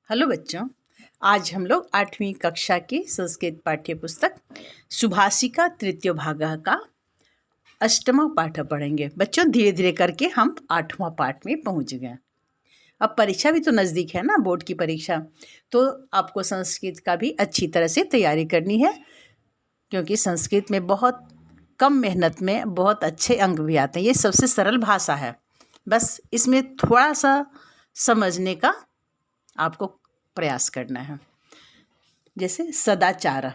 Hello बच्चों, आज हम लोग 8वीं कक्षा की संस्कृत पाठ्य पुस्तक सुभाषिका तृतीय भाग का अष्टमा पाठ पढ़ेंगे। बच्चों धीरे धीरे करके हम 8वां पाठ में पहुंच गए। अब परीक्षा भी तो नज़दीक है ना, बोर्ड की परीक्षा, तो आपको संस्कृत का भी अच्छी तरह से तैयारी करनी है, क्योंकि संस्कृत में बहुत कम मेहनत में बहुत अच्छे अंक भी आते हैं। ये सबसे सरल भाषा है, बस इसमें थोड़ा सा समझने का आपको प्रयास करना है। जैसे सदाचार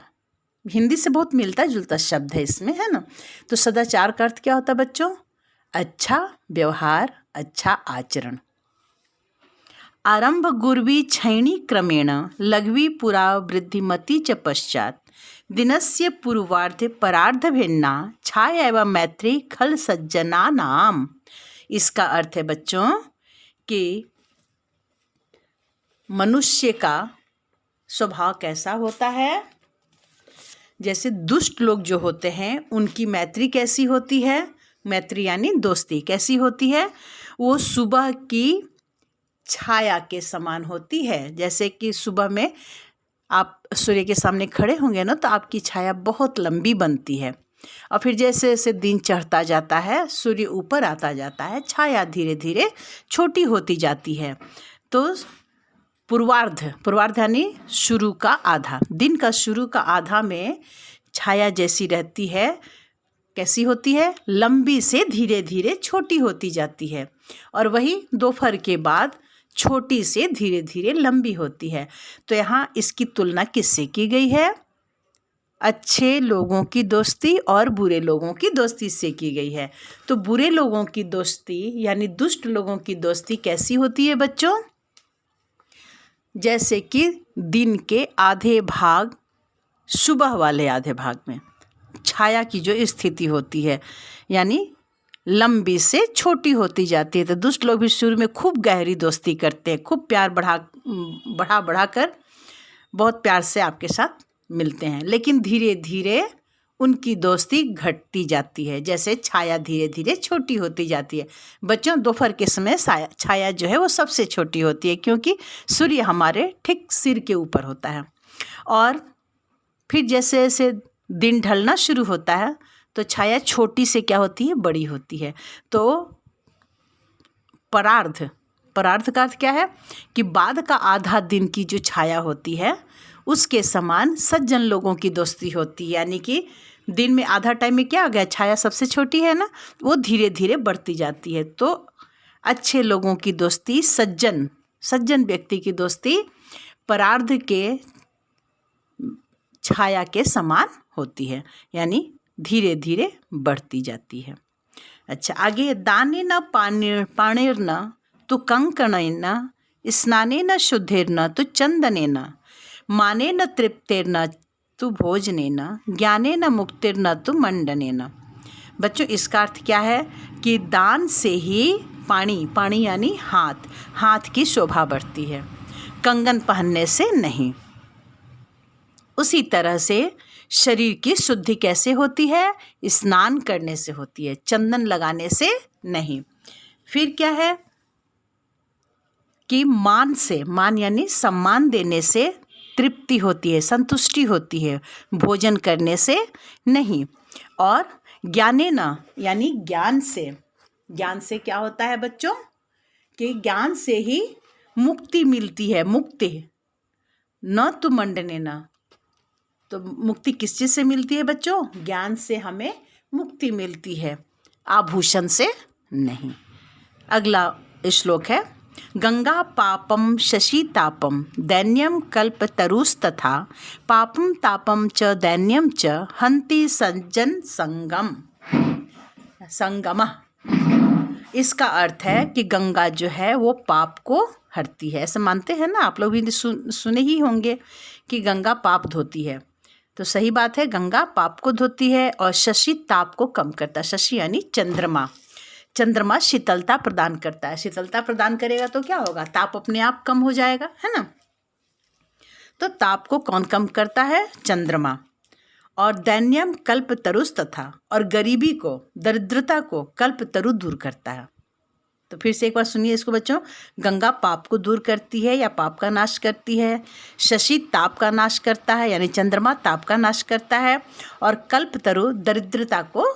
हिंदी से बहुत मिलता जुलता शब्द है इसमें, है ना। तो सदाचार का अर्थ क्या होता है बच्चों? अच्छा व्यवहार, अच्छा आचरण। आरंभ गुर्वी क्षैणी क्रमेण लघ्वी पुरा वृद्धिमती च पश्चात दिनस्य पूर्वार्धे परार्ध भिन्ना छाया एवं मैत्री खल सज्जना नाम। इसका अर्थ है बच्चों कि मनुष्य का स्वभाव कैसा होता है। जैसे दुष्ट लोग जो होते हैं उनकी मैत्री कैसी होती है, मैत्री यानी दोस्ती कैसी होती है, वो सुबह की छाया के समान होती है। जैसे कि सुबह में आप सूर्य के सामने खड़े होंगे ना, तो आपकी छाया बहुत लंबी बनती है, और फिर जैसे जैसे दिन चढ़ता जाता है, सूर्य ऊपर आता जाता है, छाया धीरे धीरे छोटी होती जाती है। तो पूर्वार्ध यानी शुरू का आधा, दिन का शुरू का आधा में छाया जैसी रहती है, कैसी होती है? लंबी से धीरे धीरे छोटी होती जाती है, और वही दोपहर के बाद छोटी से धीरे धीरे लंबी होती है। तो यहाँ इसकी तुलना किससे की गई है? अच्छे लोगों की दोस्ती और बुरे लोगों की दोस्ती से की गई है। तो बुरे लोगों की दोस्ती यानी दुष्ट लोगों की दोस्ती कैसी होती है बच्चों? जैसे कि दिन के आधे भाग, सुबह वाले आधे भाग में छाया की जो स्थिति होती है, यानी लंबी से छोटी होती जाती है। तो दुष्ट लोग भी शुरू में खूब गहरी दोस्ती करते हैं, खूब प्यार बढ़ा कर बहुत प्यार से आपके साथ मिलते हैं, लेकिन धीरे धीरे उनकी दोस्ती घटती जाती है, जैसे छाया धीरे धीरे छोटी होती जाती है। बच्चों दोपहर के समय छाया जो है वो सबसे छोटी होती है, क्योंकि सूर्य हमारे ठीक सिर के ऊपर होता है, और फिर जैसे जैसे दिन ढलना शुरू होता है तो छाया छोटी से क्या होती है? बड़ी होती है। तो परार्ध का अर्थ क्या है? कि बाद का आधा दिन की जो छाया होती है उसके समान सज्जन लोगों की दोस्ती होती है। यानी कि दिन में आधा टाइम में क्या हो गया? छाया सबसे छोटी है ना, वो धीरे धीरे बढ़ती जाती है। तो अच्छे लोगों की दोस्ती, सज्जन व्यक्ति की दोस्ती परार्ध के छाया के समान होती है, यानी धीरे धीरे बढ़ती जाती है। अच्छा, आगे दानेन पाणिर्न तु कंकणेन स्नानेन शुद्धेर्न तु चंदनेन मानेन तृप्तेर्न तु भोजनेन ज्ञानेन मुक्तिर्न तु मंडनेन। बच्चों इसका अर्थ क्या है? कि दान से ही पाणी यानी हाथ की शोभा बढ़ती है, कंगन पहनने से नहीं। उसी तरह से शरीर की शुद्धि कैसे होती है? स्नान करने से होती है, चंदन लगाने से नहीं। फिर क्या है? कि मान यानी सम्मान देने से तृप्ति होती है, संतुष्टि होती है, भोजन करने से नहीं। और ज्ञानेन यानी ज्ञान से क्या होता है बच्चों? कि ज्ञान से ही मुक्ति मिलती है, मुक्ति न तो मंडनेन। तो मुक्ति किस चीज़ से मिलती है बच्चों? ज्ञान से हमें मुक्ति मिलती है, आभूषण से नहीं। अगला श्लोक है, गंगा पापम शशि तापम दैन्यम कल्पतरुस्तथा पापम तापम च दैन्यम च हंति सज्जन संगम। इसका अर्थ है कि गंगा जो है वो पाप को हरती है। ऐसा मानते हैं ना, आप लोग भी सुने ही होंगे कि गंगा पाप धोती है। तो सही बात है, गंगा पाप को धोती है, और शशि ताप को कम करता है। शशि यानी चंद्रमा शीतलता प्रदान करता है। शीतलता प्रदान करेगा तो क्या होगा? ताप अपने आप कम हो जाएगा, है ना। तो ताप को कौन कम करता है? चंद्रमा। और दैन्यम कल्पतरुस्तथा, और गरीबी को, दरिद्रता को कल्पतरु दूर करता है। तो फिर से एक बार सुनिए इसको बच्चों। गंगा पाप को दूर करती है या पाप का नाश करती है। शशि ताप का नाश करता है यानी चंद्रमा ताप का नाश करता है। और कल्पतरु दरिद्रता को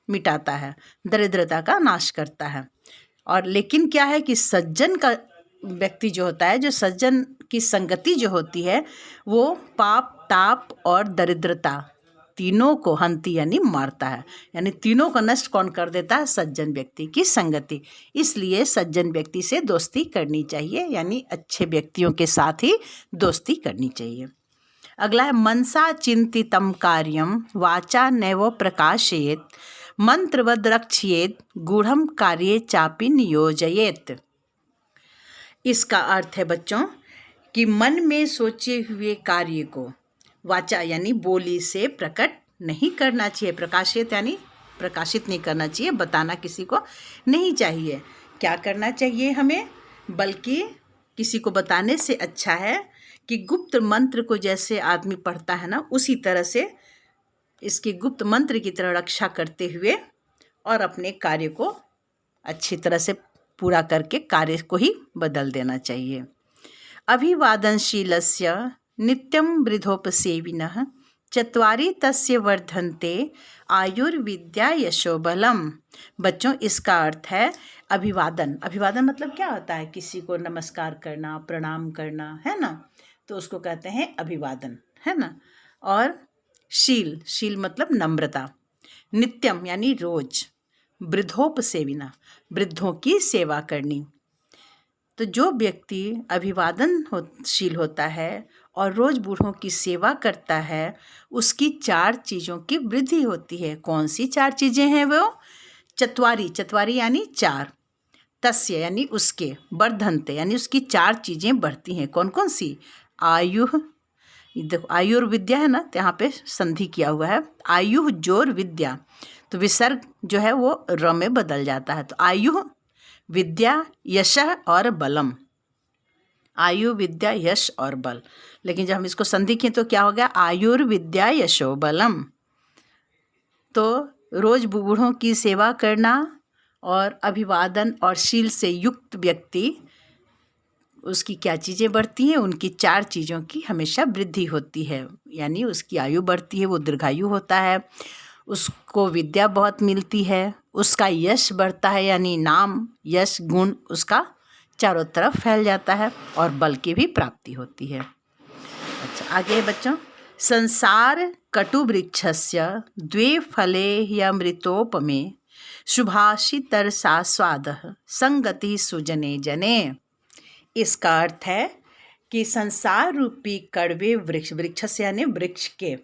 मिटाता है, दरिद्रता का नाश करता है। और लेकिन क्या है कि सज्जन का व्यक्ति जो होता है, जो सज्जन की संगति जो होती है, वो पाप, ताप और दरिद्रता तीनों को हंती यानी मारता है। यानी तीनों को नष्ट कौन कर देता है? सज्जन व्यक्ति की संगति। इसलिए सज्जन व्यक्ति से दोस्ती करनी चाहिए, यानी अच्छे व्यक्तियों के साथ ही दोस्ती करनी चाहिए। अगला है मनसा चिंतितम कार्यम वाचा नैव प्रकाशयेत मंत्रवद रक्षयेत गूढ़म कार्ये चापि नियोजयेत। इसका अर्थ है बच्चों कि मन में सोचे हुए कार्य को वाचा यानी बोली से प्रकट नहीं करना चाहिए। प्रकाशित यानी प्रकाशित नहीं करना चाहिए, बताना किसी को नहीं चाहिए। क्या करना चाहिए हमें? बल्कि किसी को बताने से अच्छा है कि गुप्त मंत्र को जैसे आदमी पढ़ता है ना, उसी तरह से इसकी गुप्त मंत्र की तरह रक्षा करते हुए और अपने कार्य को अच्छी तरह से पूरा करके कार्य को ही बदल देना चाहिए। अभिवादनशीलस्य नित्यं वृद्धोपसेविनः चत्वारि तस्य वर्धन्ते आयुर्विद्या यशोबलम। बच्चों इसका अर्थ है अभिवादन। अभिवादन मतलब क्या होता है? किसी को नमस्कार करना, प्रणाम करना, है ना, तो उसको कहते हैं अभिवादन, है ना। और शील, शील मतलब नम्रता। नित्यम यानी रोज। वृद्धोपसेविना, वृद्धों की सेवा करनी। तो जो व्यक्ति अभिवादनशील होता है और रोज़ बूढ़ों की सेवा करता है, उसकी 4 चीज़ों की वृद्धि होती है। कौन सी 4 चीज़ें हैं वो? चत्वारी, चत्वारी यानी 4, तस्य यानी उसके, वर्धन्ते यानी उसकी 4 चीज़ें बढ़ती हैं। कौन कौन सी? आयु, देखो आयुर्विद्या है ना, तो यहाँ पे संधि किया हुआ है। आयु जोर विद्या, तो विसर्ग जो है वो र में बदल जाता है। तो आयु, विद्या, यश और बलम। आयु, विद्या, यश और बल। लेकिन जब हम इसको संधि किए तो क्या हो गया? आयुर्विद्या यशो बलम। तो रोज बूढ़ों की सेवा करना और अभिवादन और शील से युक्त व्यक्ति, उसकी क्या चीज़ें बढ़ती हैं? उनकी 4 चीज़ों की हमेशा वृद्धि होती है। यानी उसकी आयु बढ़ती है, वो दीर्घायु होता है, उसको विद्या बहुत मिलती है, उसका यश बढ़ता है यानी नाम, यश, गुण उसका चारों तरफ फैल जाता है, और बल की भी प्राप्ति होती है। अच्छा आगे बच्चों, संसार कटु वृक्षस्य द्वे फले ह्यमृतोपमे शुभाषितरसा स्वादः संगति सुजने जने। इसका अर्थ है कि संसार रूपी कड़वे वृक्ष, वृक्ष से यानी वृक्ष के,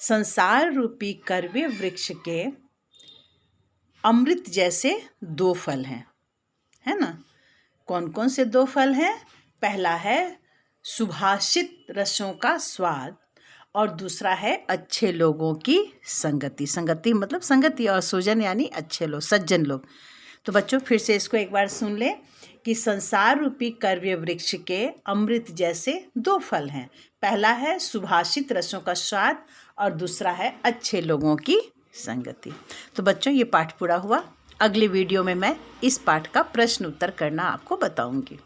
संसार रूपी कड़वे वृक्ष के अमृत जैसे 2 फल हैं, है ना। कौन कौन से 2 फल हैं? पहला है सुभाषित रसों का स्वाद, और दूसरा है अच्छे लोगों की संगति। संगति मतलब संगति, और सुजन यानी अच्छे लोग, सज्जन लोग। तो बच्चों फिर से इसको एक बार सुन ले कि संसार रूपी कड़वे वृक्ष के अमृत जैसे 2 फल हैं। पहला है सुभाषित रसों का स्वाद, और दूसरा है अच्छे लोगों की संगति। तो बच्चों ये पाठ पूरा हुआ। अगले वीडियो में मैं इस पाठ का प्रश्न उत्तर करना आपको बताऊंगी।